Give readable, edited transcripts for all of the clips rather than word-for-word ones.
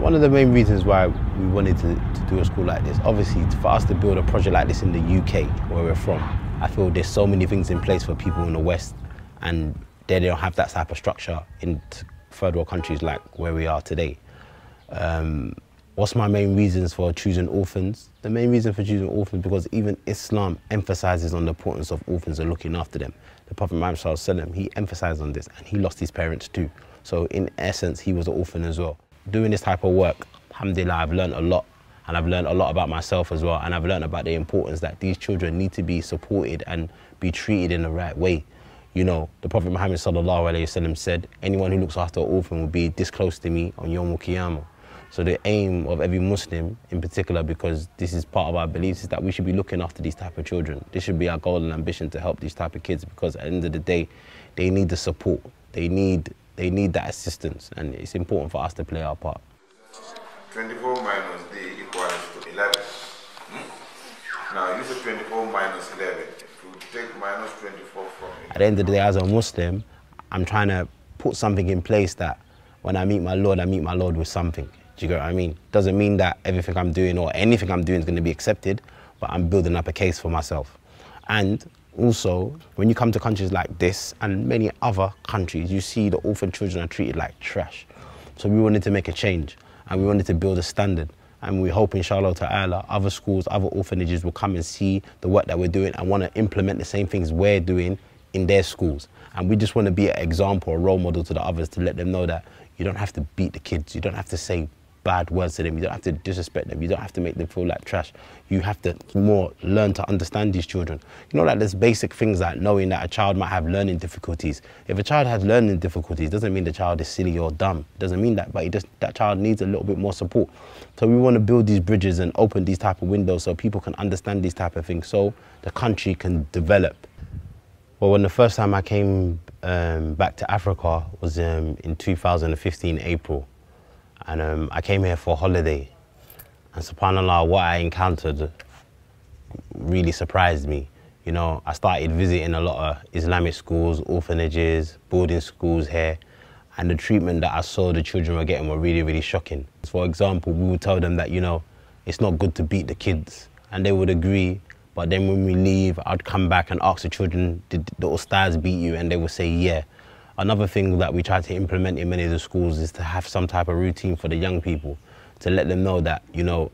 One of the main reasons why we wanted to do a school like this, obviously for us to build a project like this in the UK, where we're from, I feel there's so many things in place for people in the West, and they don't have that type of structure in third world countries like where we are today. What's my main reasons for choosing orphans? The main reason for choosing orphans because even Islam emphasizes on the importance of orphans and looking after them. The Prophet Muhammad ﷺ, he emphasized on this, and he lost his parents too. So in essence, he was an orphan as well. Doing this type of work, alhamdulillah, I've learned a lot, and I've learned a lot about myself as well, and I've learned about the importance that these children need to be supported and be treated in the right way. You know, the Prophet Muhammad ﷺ said, anyone who looks after an orphan will be this close to me on Yawm al-Qiyamah. So the aim of every Muslim in particular, because this is part of our beliefs, is that we should be looking after these type of children. This should be our goal and ambition, to help these type of kids, because at the end of the day, they need the support. They need that assistance, and it's important for us to play our part. 24 minus D equals to 11. Now you say 24 minus 11. If you take minus 24 from it. At the end of the day, as a Muslim, I'm trying to put something in place that when I meet my Lord with something. Do you get what I mean? Doesn't mean that everything I'm doing or anything I'm doing is going to be accepted, but I'm building up a case for myself. And also, when you come to countries like this and many other countries, you see the orphan children are treated like trash. So we wanted to make a change, and we wanted to build a standard. And we hope, inshallah ta'ala, other schools, other orphanages will come and see the work that we're doing and want to implement the same things we're doing in their schools. And we just want to be an example, a role model to the others, to let them know that you don't have to beat the kids, you don't have to say bad words to them, you don't have to disrespect them, you don't have to make them feel like trash. You have to more learn to understand these children. You know, like there's basic things like knowing that a child might have learning difficulties. If a child has learning difficulties, doesn't mean the child is silly or dumb. It doesn't mean that, but that child needs a little bit more support. So we want to build these bridges and open these type of windows so people can understand these type of things, so the country can develop. Well, when the first time I came back to Africa was in 2015, April. And I came here for a holiday. And subhanAllah, what I encountered really surprised me. You know, I started visiting a lot of Islamic schools, orphanages, boarding schools here. And the treatment that I saw the children were getting were really, really shocking. For example, we would tell them that, you know, it's not good to beat the kids. And they would agree. But then when we leave, I'd come back and ask the children, did the ustads beat you? And they would say, yeah. Another thing that we try to implement in many of the schools is to have some type of routine for the young people, to let them know that, you know,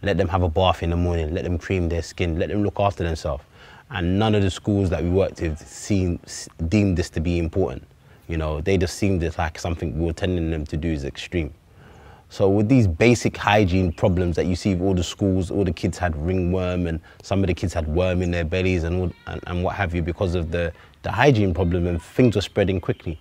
let them have a bath in the morning, let them cream their skin, let them look after themselves. And none of the schools that we worked with deemed this to be important. You know, they just seemed it like something we were telling them to do is extreme. So with these basic hygiene problems that you see with all the schools, all the kids had ringworm, and some of the kids had worm in their bellies and what have you, because of the hygiene problem, and things were spreading quickly.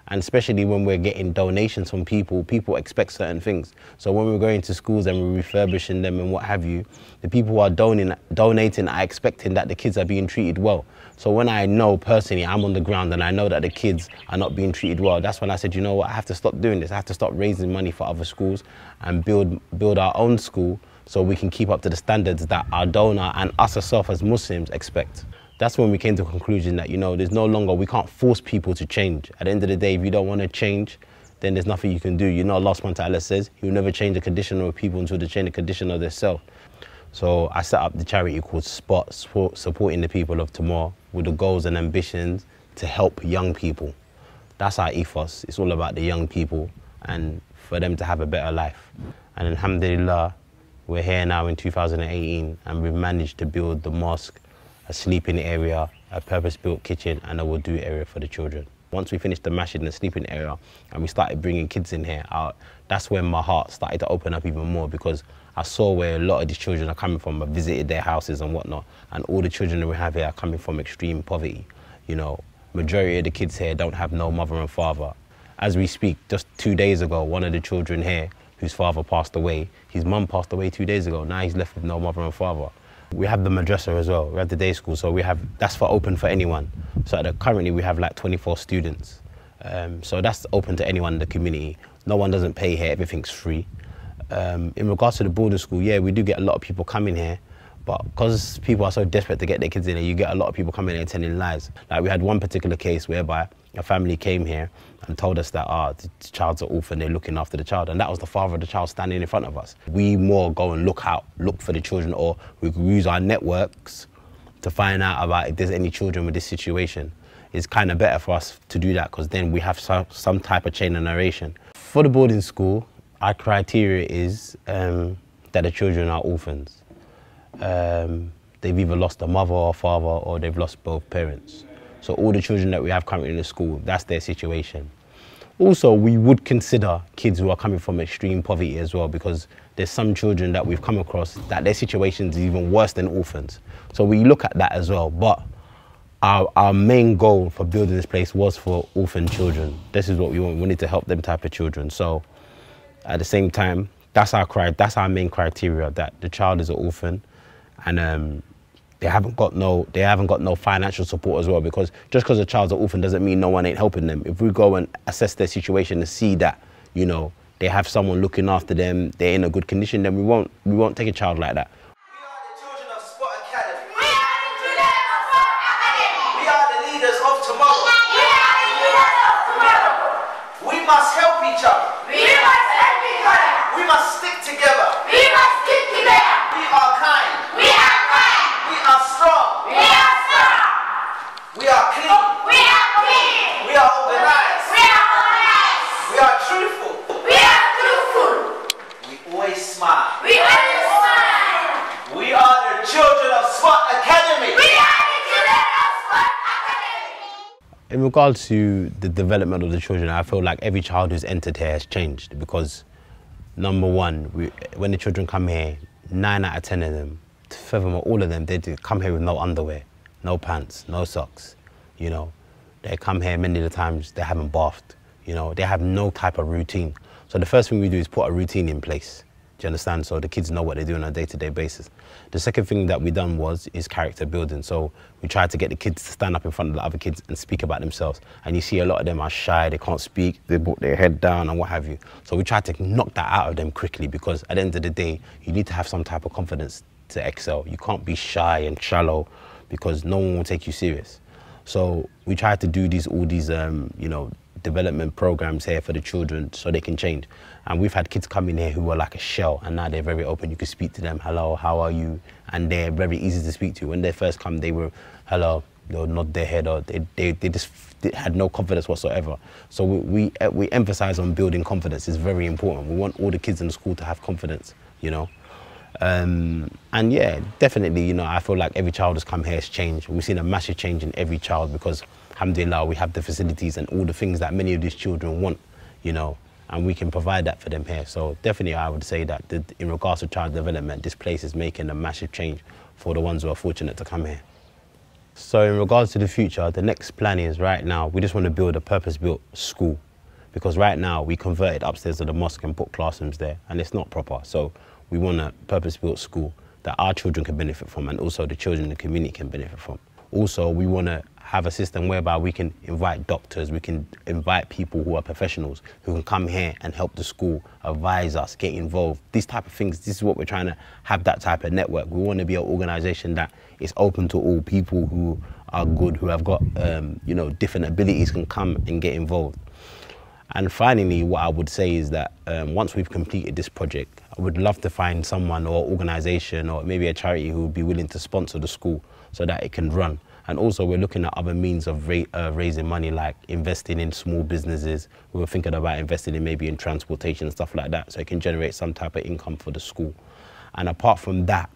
And especially when we're getting donations from people, people expect certain things. So when we're going to schools and we're refurbishing them and what have you, the people who are donating are expecting that the kids are being treated well. So when I know personally, I'm on the ground and I know that the kids are not being treated well, that's when I said, you know what, I have to stop doing this. I have to stop raising money for other schools and build our own school so we can keep up to the standards that our donor and us ourselves as Muslims expect. That's when we came to the conclusion that, you know, there's no longer, we can't force people to change. At the end of the day, if you don't want to change, then there's nothing you can do. You know, Allah subhanahu wa ta'ala says, He will never change the condition of people until they change the condition of themselves. So I set up the charity called Spot, supporting the people of Timor with the goals and ambitions to help young people. That's our ethos. It's all about the young people and for them to have a better life. And alhamdulillah, we're here now in 2018 and we've managed to build the mosque, a sleeping area, a purpose-built kitchen, and a wudu area for the children. Once we finished the masjid and the sleeping area and we started bringing kids in here, that's when my heart started to open up even more, because I saw where a lot of these children are coming from. I visited their houses and whatnot, and all the children that we have here are coming from extreme poverty. You know, majority of the kids here don't have no mother and father. As we speak, just 2 days ago, one of the children here, whose father passed away, his mum passed away 2 days ago. Now he's left with no mother and father. We have the madrasa as well. We have the day school, so that's for open for anyone. So currently we have like 24 students. So that's open to anyone in the community. No one doesn't pay here, everything's free. In regards to the boarding school, yeah, we do get a lot of people coming here, but because people are so desperate to get their kids in here, you get a lot of people coming here telling lies. Like we had one particular case whereby a family came here and told us that the child's an orphan, they're looking after the child, and that was the father of the child standing in front of us. We more go and look for the children, or we use our networks to find out about if there's any children with this situation. It's kind of better for us to do that, because then we have some type of chain of narration. For the boarding school, our criteria is that the children are orphans. They've either lost a mother or father, or they've lost both parents. So all the children that we have currently in the school, that's their situation. Also, we would consider kids who are coming from extreme poverty as well, because there's some children that we've come across that their situation is even worse than orphans. So we look at that as well. But our main goal for building this place was for orphan children. This is what we want. We wanted to help them type of children. So at the same time, that's our main criteria, that the child is an orphan, and they haven't got no financial support as well, because just because a child's an orphan doesn't mean no one ain't helping them. If we go and assess their situation and see that, you know, they have someone looking after them, they're in a good condition, then we won't take a child like that. We are the children of Sport Academy. We are the children of Sport Academy. We are the leaders of tomorrow. We are the leaders of tomorrow. We must help each other. We must help each other. We must stick together. We must stick together. We are kind. We are kind. We are strong. We are strong. We are clean. We are clean. We are organized. We are organized. We are truthful. We are truthful. We always smile. We always smile. We are the children of Sport Academy. We are the children of Sport Academy. In regards to the development of the children, I feel like every child who's entered here has changed, because number one, when the children come here, 9 out of 10 of them, furthermore, all of them, they come here with no underwear, no pants, no socks, you know. They come here many of the times, they haven't bathed, you know, they have no type of routine. So the first thing we do is put a routine in place, do you understand? So the kids know what they're doing on a day-to-day basis. The second thing that we done is character building. So we tried to get the kids to stand up in front of the other kids and speak about themselves. And you see a lot of them are shy, they can't speak, they put their head down and what have you. So we tried to knock that out of them quickly, because at the end of the day, you need to have some type of confidence to excel. You can't be shy and shallow, because no one will take you serious. So we tried to do all these you know, development programs here for the children so they can change. And we've had kids come in here who were like a shell, and now they're very open. You can speak to them, hello, how are you? And they're very easy to speak to. When they first come, they were, hello, they'll nod their head, or they just had no confidence whatsoever. So we emphasize on building confidence. It's very important. We want all the kids in the school to have confidence, you know. And yeah, definitely, you know, I feel like every child has come here has changed. We've seen a massive change in every child, because alhamdulillah, we have the facilities and all the things that many of these children want, you know, and we can provide that for them here. So definitely I would say that in regards to child development, this place is making a massive change for the ones who are fortunate to come here. So in regards to the future, the next plan is, right now, we just want to build a purpose-built school, because right now we converted upstairs to the mosque and put classrooms there, and it's not proper. So we want a purpose-built school that our children can benefit from, and also the children in the community can benefit from. Also, we want to have a system whereby we can invite doctors, we can invite people who are professionals who can come here and help the school, advise us, get involved. These type of things, this is what we're trying to have, that type of network. We want to be an organisation that is open to all people who are good, who have got you know, different abilities, can come and get involved. And finally, what I would say is that once we've completed this project, I would love to find someone or organisation or maybe a charity who would be willing to sponsor the school so that it can run. And also we're looking at other means of raising money, like investing in small businesses. We were thinking about investing in maybe in transportation and stuff like that, so it can generate some type of income for the school. And apart from that,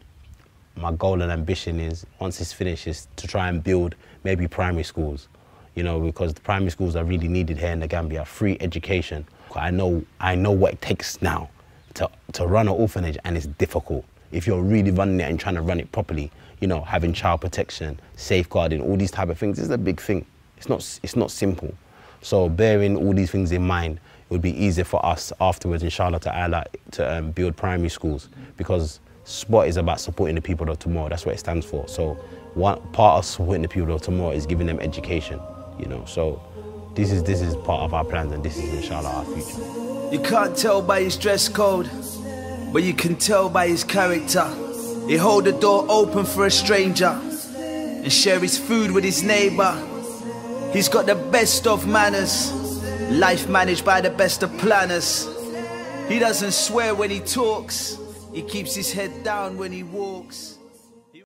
my goal and ambition is, once it's finished, is to try and build maybe primary schools. You know, because the primary schools are really needed here in the Gambia, free education. I know what it takes now to run an orphanage, and it's difficult. If you're really running it and trying to run it properly, you know, having child protection, safeguarding, all these type of things, this is a big thing. It's not simple. So bearing all these things in mind, it would be easier for us afterwards, inshallah ta'ala, to build primary schools, because SPOT is about supporting the people of tomorrow. That's what it stands for. So one part of supporting the people of tomorrow is giving them education. You know, so this is part of our plans, and this is inshallah our future. You can't tell by his dress code, but you can tell by his character. He hold the door open for a stranger and share his food with his neighbor. He's got the best of manners, life managed by the best of planners. He doesn't swear when he talks, he keeps his head down when he walks.